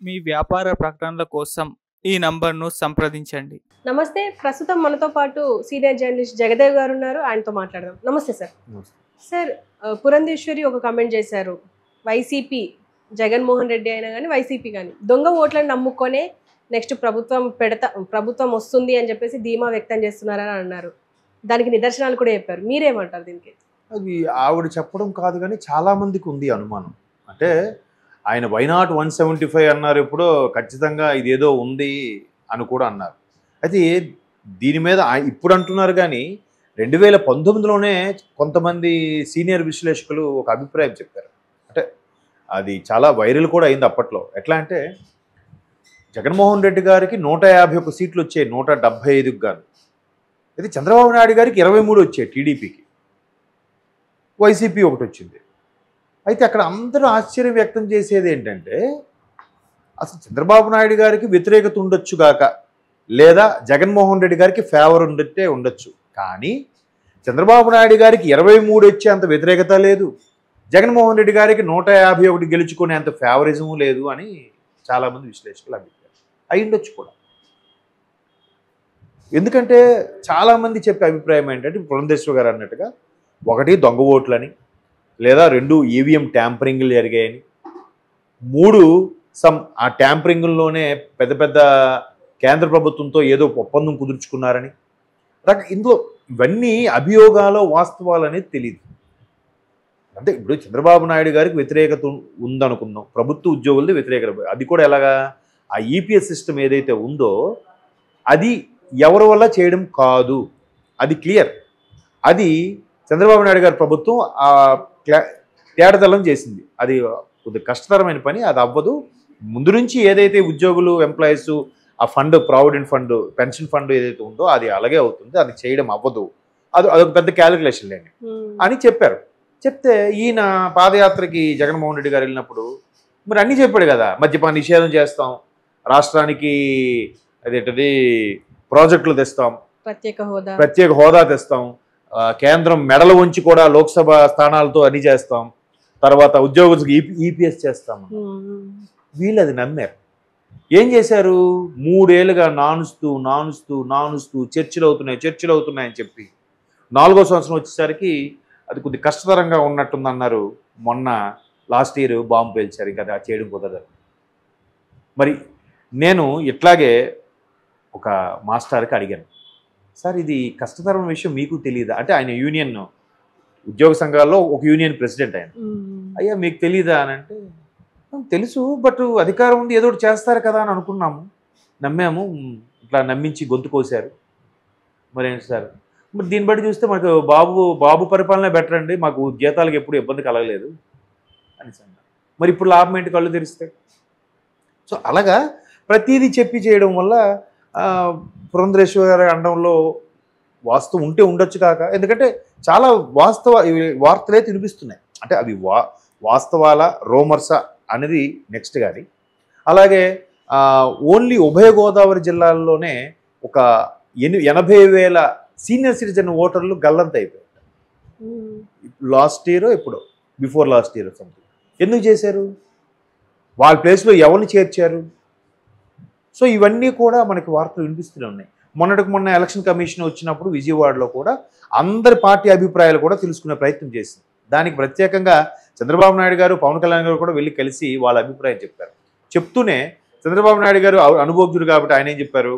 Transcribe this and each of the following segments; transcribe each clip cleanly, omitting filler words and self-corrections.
మీ వ్యాపార ప్రకటనల కోసం ఈ నంబర్ను సంప్రదించండి. నమస్తే. ప్రస్తుతం మనతో పాటు సీనియర్ జర్నలిస్ట్ జగదేవ్ గారు ఉన్నారు. ఆయనతో మాట్లాడదాం. నమస్తే సార్. సార్, పురంధేశ్వరి ఒక కామెంట్ చేశారు. వైసీపీ జగన్మోహన్ రెడ్డి అయినా కానీ వైసీపీ కానీ దొంగ ఓట్లను నమ్ముకొనే నెక్స్ట్ ప్రభుత్వం వస్తుంది అని చెప్పేసి ధీమా వ్యక్తం చేస్తున్నారని అన్నారు. దానికి నిదర్శనాలు కూడా చెప్పారు. మీరేమంటారు దీనికి? అది ఆవిడ చెప్పడం కాదు కానీ చాలామందికి ఉంది అనుమానం. అంటే ఆయన వైనాట్ 175 అన్నారు, ఎప్పుడో ఖచ్చితంగా ఇదేదో ఉంది అని కూడా అన్నారు. అయితే దీని మీద ఇప్పుడు అంటున్నారు కానీ 2019లోనే కొంతమంది సీనియర్ విశ్లేషకులు ఒక అభిప్రాయం చెప్పారు. అంటే అది చాలా వైరల్ కూడా అయింది అప్పట్లో. ఎట్లా అంటే జగన్మోహన్ రెడ్డి గారికి 151 సీట్లు వచ్చాయి 175కి గాను. అయితే చంద్రబాబు నాయుడు గారికి 23 వచ్చాయి టీడీపీకి, వైసీపీ ఒకటి వచ్చింది. అయితే అక్కడ అందరూ ఆశ్చర్యం వ్యక్తం చేసేది ఏంటంటే అసలు చంద్రబాబు నాయుడు గారికి వ్యతిరేకత ఉండొచ్చు గాక, లేదా జగన్మోహన్ రెడ్డి గారికి ఫేవర్ ఉండొచ్చు, కానీ చంద్రబాబు నాయుడు గారికి 23 వచ్చే అంత వ్యతిరేకత లేదు, జగన్మోహన్ రెడ్డి గారికి 151 గెలుచుకునే అంత ఫేవరిజము లేదు అని చాలామంది విశ్లేషకులు అభిప్రాయం. అయి ఉండొచ్చు కూడా. ఎందుకంటే చాలామంది చెప్పే అభిప్రాయం ఏంటంటే పురంధేశ్వరి గారు అన్నట్టుగా, ఒకటి దొంగ ఓట్లని, లేదా 2 ఈవీఎం ట్యాంపరింగ్లు జరిగాయని, 3 ఆ ట్యాంపరింగ్లోనే పెద్ద పెద్ద కేంద్ర ప్రభుత్వంతో ఏదో ఒప్పందం కుదుర్చుకున్నారని, ఇందులో ఇవన్నీ అభియోగాలు వాస్తవాలు అనేది తెలియదు. అంటే ఇప్పుడు చంద్రబాబు నాయుడు గారికి వ్యతిరేకత ఉందనుకుందాం, ప్రభుత్వ ఉద్యోగులది వ్యతిరేకత, అది కూడా ఎలాగా, ఆ ఈపీఎస్ సిస్టమ్ ఏదైతే ఉందో అది ఎవరి వల్ల చేయడం కాదు, అది క్లియర్. అది చంద్రబాబు నాయుడు గారి ప్రభుత్వం తేడతలం చేసింది. అది కొద్దిగా కష్టతరమైన పని, అది అవ్వదు. ముందు నుంచి ఏదైతే ఉద్యోగులు ఎంప్లాయీస్ ఆ fund, provident fund, pension fund ఏదైతే ఉందో అది అలాగే అవుతుంది, అది చేయడం అవ్వదు, అదొక పెద్ద క్యాలిక్యులేషన్ లేండి అని చెప్పారు. చెప్తే ఈయన పాదయాత్రకి జగన్మోహన్ రెడ్డి గారు వెళ్ళినప్పుడు మరి అన్నీ చెప్పాడు కదా, మద్యపాన నిషేధం చేస్తాం, రాష్ట్రానికి అదేంటది ప్రాజెక్టులు తెస్తాం, ప్రత్యేక హోదా తెస్తాం, కేంద్రం మెడలు ఉంచి కూడా లోక్సభ స్థానాలతో అన్ని చేస్తాం, తర్వాత ఉద్యోగులకు ఈపీఎస్ చేస్తాం. వీళ్ళు అది నమ్మారు. ఏం చేశారు, 3 ఏళ్ళుగా నానుస్తూ చర్చలు అవుతున్నాయని చెప్పి 4వ సంవత్సరం వచ్చేసరికి అది కొద్దిగా కష్టతరంగా ఉన్నట్టుందన్నారు. మొన్న లాస్ట్ ఇయర్ బాంబు పేల్చారు, ఇంకా చేయడం కుదరదు. మరి నేను ఇట్లాగే ఒక మాస్టర్కి అడిగాను, సార్ ఇది కష్టతరమైన విషయం మీకు తెలియదా అంటే, ఆయన యూనియన్ ఉద్యోగ సంఘాల్లో ఒక యూనియన్ ప్రెసిడెంట్ ఆయన, అయ్యా మీకు తెలీదా అని అంటే, తెలుసు బట్ అధికారం ఉంది ఏదో ఒకటి చేస్తారు కదా అని అనుకున్నాము, నమ్మాము, ఇట్లా నమ్మించి గొంతు కోసారు, మరేంటి సార్, మరి దీన్ని బట్టి చూస్తే మాకు బాబు పరిపాలన బెటర్ అండి, మాకు జీతాలకు ఎప్పుడు ఇబ్బంది కలగలేదు అని అన్నారు. మరి ఇప్పుడు లాభం ఏంటి కళ్ళు తెరిస్తే? సో అలాగా ప్రతిదీ చెప్పి చేయడం వల్ల పురంధేశ్వరి గారి అండంలో వాస్తవం ఉంటే ఉండొచ్చు కాక, ఎందుకంటే చాలా వార్తలే వినిపిస్తున్నాయి. అంటే అవి వాస్తవాల రోమర్సా అనేది నెక్స్ట్. కానీ అలాగే ఓన్లీ ఉభయ గోదావరి జిల్లాల్లోనే ఒక 80,000 సీనియర్ సిటిజన్ ఓటర్లు గల్లంత అయిపోయారు లాస్ట్ ఇయర్, ఎప్పుడో బిఫోర్ లాస్ట్ ఇయర్ సంథింగ్. ఎందుకు చేశారు? వాళ్ళ ప్లేస్లో ఎవరిని చేర్చారు? సో ఇవన్నీ కూడా మనకి వార్తలు వినిపిస్తూనే ఉన్నాయి. మొన్న ఎలక్షన్ కమిషన్ వచ్చినప్పుడు విజయవాడలో కూడా అందరి పార్టీ అభిప్రాయాలు కూడా తెలుసుకునే ప్రయత్నం చేసింది. దానికి ప్రత్యేకంగా చంద్రబాబు నాయుడు గారు, పవన్ కళ్యాణ్ గారు కూడా వెళ్ళి కలిసి వాళ్ళ అభిప్రాయం చెప్పారు. చెప్తూనే చంద్రబాబు నాయుడు గారు అనుభవజ్ఞుడు కాబట్టి ఆయన ఏం చెప్పారు,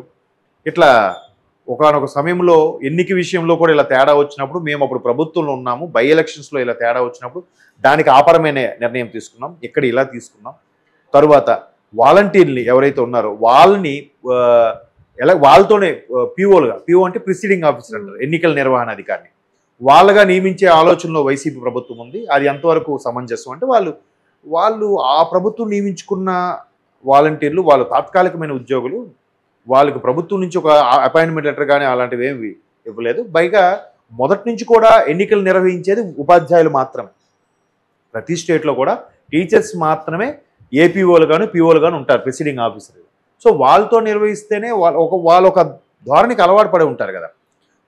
ఇట్లా ఒకానొక సమయంలో ఎన్నిక విషయంలో కూడా ఇలా తేడా వచ్చినప్పుడు, మేము అప్పుడు ప్రభుత్వంలో ఉన్నాము, బై ఎలక్షన్స్లో ఇలా తేడా వచ్చినప్పుడు దానికి ఆపరమైన నిర్ణయం తీసుకున్నాం, ఇక్కడ ఇలా తీసుకున్నాం. తరువాత వాలంటీర్ని ఎవరైతే ఉన్నారో వాళ్ళని వాళ్ళతోనే పీఓలుగా, పీఓ అంటే ప్రిసైడింగ్ ఆఫీసర్ అంటారు, ఎన్నికల నిర్వహణ అధికారిని, వాళ్ళగా నియమించే ఆలోచనలో వైసీపీ ప్రభుత్వం ఉంది. అది ఎంతవరకు సమంజసం అంటే, వాళ్ళు ఆ ప్రభుత్వం నియమించుకున్న వాలంటీర్లు, వాళ్ళు తాత్కాలికమైన ఉద్యోగులు, వాళ్ళకి ప్రభుత్వం నుంచి ఒక అపాయింట్మెంట్ లెటర్ కానీ అలాంటివి ఏమి ఇవ్వలేదు. పైగా మొదటి నుంచి కూడా ఎన్నికలు నిర్వహించేది ఉపాధ్యాయులు మాత్రమే. ప్రతి స్టేట్లో కూడా టీచర్స్ మాత్రమే ఏపీఓలు కానీ పీఓలు కానీ ఉంటారు, ప్రిసైడింగ్ ఆఫీసర్. సో వాళ్ళతో నిర్వహిస్తేనే వాళ్ళు ఒక ధోరణికి అలవాటు పడి ఉంటారు కదా,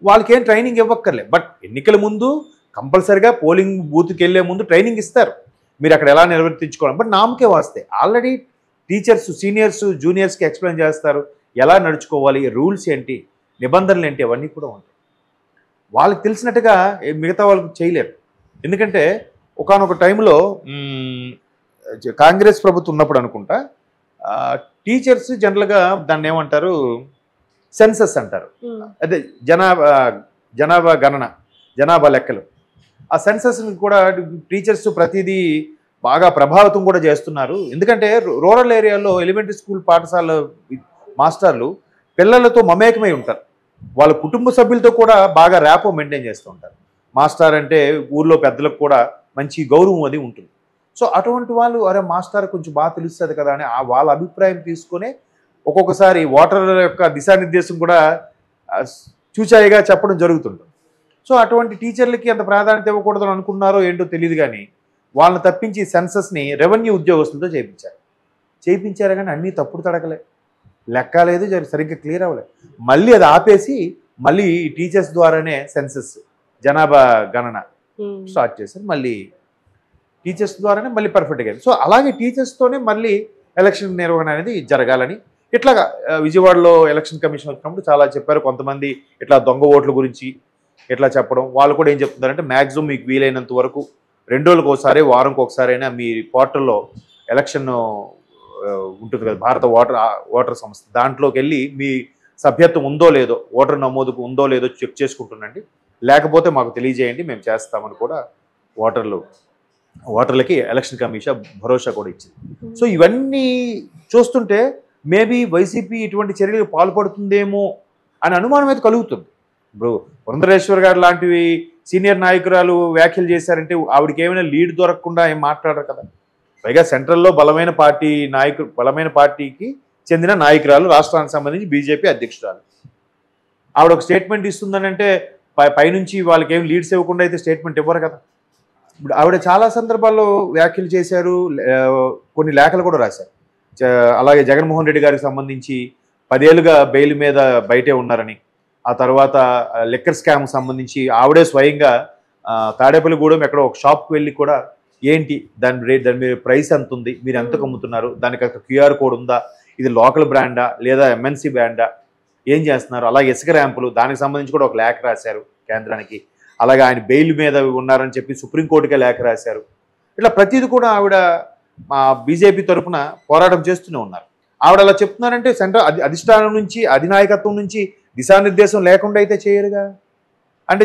వాళ్ళకి ఏం ట్రైనింగ్ ఇవ్వక్కర్లే. బట్ ఎన్నికల ముందు కంపల్సరిగా పోలింగ్ బూత్కి వెళ్ళే ముందు ట్రైనింగ్ ఇస్తారు, మీరు అక్కడ ఎలా నిర్వర్తించుకోవాలి. బట్ నామకే వాస్తే ఆల్రెడీ టీచర్స్ సీనియర్స్ జూనియర్స్కి ఎక్స్ప్లెయిన్ చేస్తారు, ఎలా నడుచుకోవాలి, రూల్స్ ఏంటి, నిబంధనలు ఏంటి, అవన్నీ కూడా ఉంటాయి. వాళ్ళకి తెలిసినట్టుగా మిగతా వాళ్ళకి చేయలేరు. ఎందుకంటే ఒకానొక టైంలో కాంగ్రెస్ ప్రభుత్వం ఉన్నప్పుడు అనుకుంటా టీచర్స్ జనరల్గా దాన్ని ఏమంటారు, సెన్సస్ అంటారు. అదే జనాభా గణన, జనాభా లెక్కలు. ఆ సెన్సస్ని కూడా టీచర్స్ ప్రతిదీ బాగా ప్రభావితం కూడా చేస్తున్నారు. ఎందుకంటే రూరల్ ఏరియాలో ఎలిమెంటరీ స్కూల్ పాఠశాల మాస్టర్లు పిల్లలతో మమేకమై ఉంటారు. వాళ్ళ కుటుంబ సభ్యులతో కూడా బాగా ర్యాపో మెయింటైన్ చేస్తూ ఉంటారు. మాస్టర్ అంటే ఊర్లో పెద్దలకు కూడా మంచి గౌరవం అది ఉంటుంది. సో అటువంటి వాళ్ళు అరే మాస్టర్ కొంచెం బాగా తెలుస్తుంది కదా అని వాళ్ళ అభిప్రాయం తీసుకొని ఒక్కొక్కసారి ఓటర్ యొక్క దిశానిర్దేశం కూడా చూచాయిగా చెప్పడం జరుగుతుంటుంది. సో అటువంటి టీచర్లకి అంత ప్రాధాన్యత ఇవ్వకూడదని అనుకున్నారో ఏంటో తెలియదు, కానీ వాళ్ళని తప్పించి సెన్సస్ని రెవెన్యూ ఉద్యోగస్తులతో చేయించారు కానీ అన్నీ తప్పుడు తడకలే, లెక్క లేదు, సరిగ్గా క్లియర్ అవ్వలేదు. మళ్ళీ అది ఆపేసి మళ్ళీ టీచర్స్ ద్వారానే సెన్సస్ జనాభా గణన స్టార్ట్ చేశారు. మళ్ళీ టీచర్స్ ద్వారానే మళ్ళీ పర్ఫెక్ట్గా. సో అలాగే టీచర్స్తోనే మళ్ళీ ఎలక్షన్ నిర్వహణ అనేది జరగాలని ఇట్లాగా విజయవాడలో ఎలక్షన్ కమిషన్ వచ్చినప్పుడు చాలా చెప్పారు. కొంతమంది ఇట్లా దొంగ ఓట్ల గురించి ఇట్లా చెప్పడం, వాళ్ళు కూడా ఏం చెప్తున్నారంటే మ్యాక్సిమం మీకు వీలైనంత వరకు 2 రోజులకు ఒకసారి, వారంకి ఒకసారైనా మీ పోర్టల్లో ఎలక్షన్ ఉంటుంది కదా, భారత ఓటర్ సంస్థ, దాంట్లోకి వెళ్ళి మీ సభ్యత్వం ఉందో లేదో, ఓటర్ నమోదుకు ఉందో లేదో చెక్ చేసుకుంటుండండి, లేకపోతే మాకు తెలియజేయండి, మేము చేస్తామని కూడా ఓటర్లకి ఎలక్షన్ కమిషన్ భరోసా కూడా ఇచ్చింది. సో ఇవన్నీ చూస్తుంటే మేబీ వైసీపీ ఇటువంటి చర్యలకు పాల్పడుతుందేమో అని అనుమానం అయితే కలుగుతుంది. ఇప్పుడు పురంధరేశ్వర్ గారు లాంటివి సీనియర్ నాయకురాలు వ్యాఖ్యలు చేశారంటే ఆవిడకి ఏమైనా లీడ్ దొరకకుండా ఏం మాట్లాడరు కదా. పైగా సెంట్రల్లో బలమైన పార్టీకి చెందిన నాయకురాలు, రాష్ట్రానికి సంబంధించి బీజేపీ అధ్యక్షురాలు. ఆవిడ ఒక స్టేట్మెంట్ ఇస్తుందని అంటే పైనుంచి వాళ్ళకి ఏం లీడ్స్ ఇవ్వకుండా అయితే స్టేట్మెంట్ ఇవ్వరు కదా. ఇప్పుడు ఆవిడ చాలా సందర్భాల్లో వ్యాఖ్యలు చేశారు, కొన్ని లేఖలు కూడా రాశారు. అలాగే జగన్మోహన్ రెడ్డి గారికి సంబంధించి 10 ఏళ్ళుగా బెయిల్ మీద బయటే ఉన్నారని, ఆ తర్వాత లిక్కర్ స్కామ్ సంబంధించి ఆవిడే స్వయంగా తాడేపల్లిగూడెం ఎక్కడో ఒక షాప్కి వెళ్ళి కూడా ఏంటి దాని మీద ప్రైస్ ఎంత ఉంది, మీరు ఎంతకు అమ్ముతున్నారు, దానికి ఒక QR కోడ్ ఉందా, ఇది లోకల్ బ్రాండా లేదా MNC బ్రాండా, ఏం చేస్తున్నారు, అలాగే ఇసుక ర్యాంపులు దానికి సంబంధించి కూడా ఒక లేఖ రాశారు కేంద్రానికి. అలాగే ఆయన బెయిల్ మీద ఉన్నారని చెప్పి సుప్రీంకోర్టుకే లేఖ రాశారు. ఇట్లా ప్రతిదీ కూడా ఆవిడ బీజేపీ తరఫున పోరాటం చేస్తూనే ఉన్నారు. ఆవిడ అలా చెప్తున్నారంటే సెంట్రల్ అధిష్టానం నుంచి, అధినాయకత్వం నుంచి దిశానిర్దేశం లేకుండా అయితే చేయరుగా. అంటే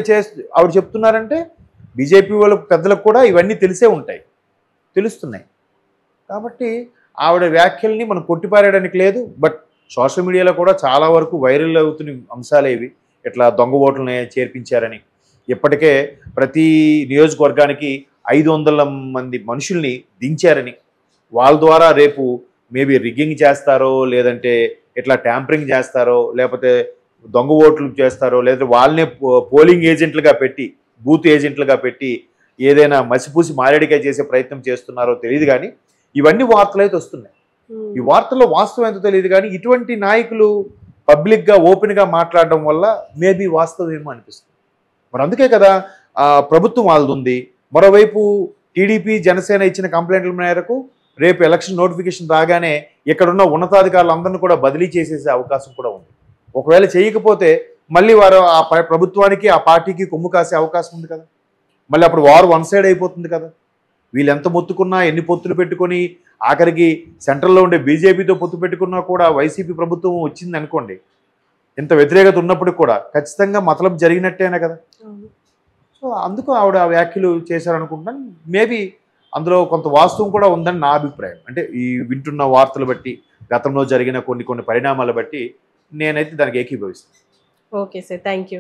ఆవిడ చెప్తున్నారంటే బీజేపీ వాళ్ళ పెద్దలకు కూడా ఇవన్నీ తెలుస్తున్నాయి. కాబట్టి ఆవిడ వ్యాఖ్యల్ని మనం కొట్టిపారేయడానికి లేదు. బట్ సోషల్ మీడియాలో కూడా చాలా వరకు వైరల్ అవుతున్న అంశాలే ఇవి. ఇట్లా దొంగ ఓట్లని చేర్పించారని, ఇప్పటికే ప్రతి నియోజకవర్గానికి 500 మంది మనుషుల్ని దించారని, వాళ్ళ ద్వారా రేపు మేబీ రిగ్గింగ్ చేస్తారో, లేదంటే ఇట్లా ట్యాంపరింగ్ చేస్తారో, లేకపోతే దొంగ ఓట్లు చేస్తారో, లేదంటే వాళ్ళనే పోలింగ్ ఏజెంట్లుగా పెట్టి, బూత్ ఏజెంట్లుగా పెట్టి ఏదైనా మసిపూసి మారేడికాయ చేసే ప్రయత్నం చేస్తున్నారో తెలియదు, కానీ ఇవన్నీ వార్తలు అయితే వస్తున్నాయి. ఈ వార్తల్లో వాస్తవం ఎంతో తెలియదు, కానీ ఇటువంటి నాయకులు పబ్లిక్గా ఓపెన్గా మాట్లాడడం వల్ల మేబీ వాస్తవం ఏమో అనిపిస్తుంది. మరి అందుకే కదా ప్రభుత్వం వాళ్ళది ఉంది. మరోవైపు టీడీపీ జనసేన ఇచ్చిన కంప్లైంట్ల మేరకు రేపు ఎలక్షన్ నోటిఫికేషన్ రాగానే ఇక్కడున్న ఉన్నతాధికారులందరినీ కూడా బదిలీ చేసేసే అవకాశం కూడా ఉంది. ఒకవేళ చేయకపోతే మళ్ళీ వారు ఆ ప్రభుత్వానికి, ఆ పార్టీకి కొమ్ము కాసే అవకాశం ఉంది కదా. మళ్ళీ అప్పుడు వారు వన్ సైడ్ అయిపోతుంది కదా. వీళ్ళు ఎంత మొత్తుకున్నా, ఎన్ని పొత్తులు పెట్టుకొని, ఆఖరికి సెంట్రల్లో ఉండే బీజేపీతో పొత్తు పెట్టుకున్నా కూడా వైసీపీ ప్రభుత్వం వచ్చింది అనుకోండి, ఇంత వ్యతిరేకత ఉన్నప్పుడు కూడా ఖచ్చితంగా మతలబు జరిగినట్టేనా కదా. సో అందుకు ఆవిడ వ్యాఖ్యలు చేశారనుకుంటున్నాను. మేబీ అందులో కొంత వాస్తవం కూడా ఉందని నా అభిప్రాయం. అంటే ఈ వింటున్న వార్తలు బట్టి, గతంలో జరిగిన కొన్ని పరిణామాలు బట్టి నేనైతే దానికి ఏకీభవిస్తాను. Okay sir, thank you.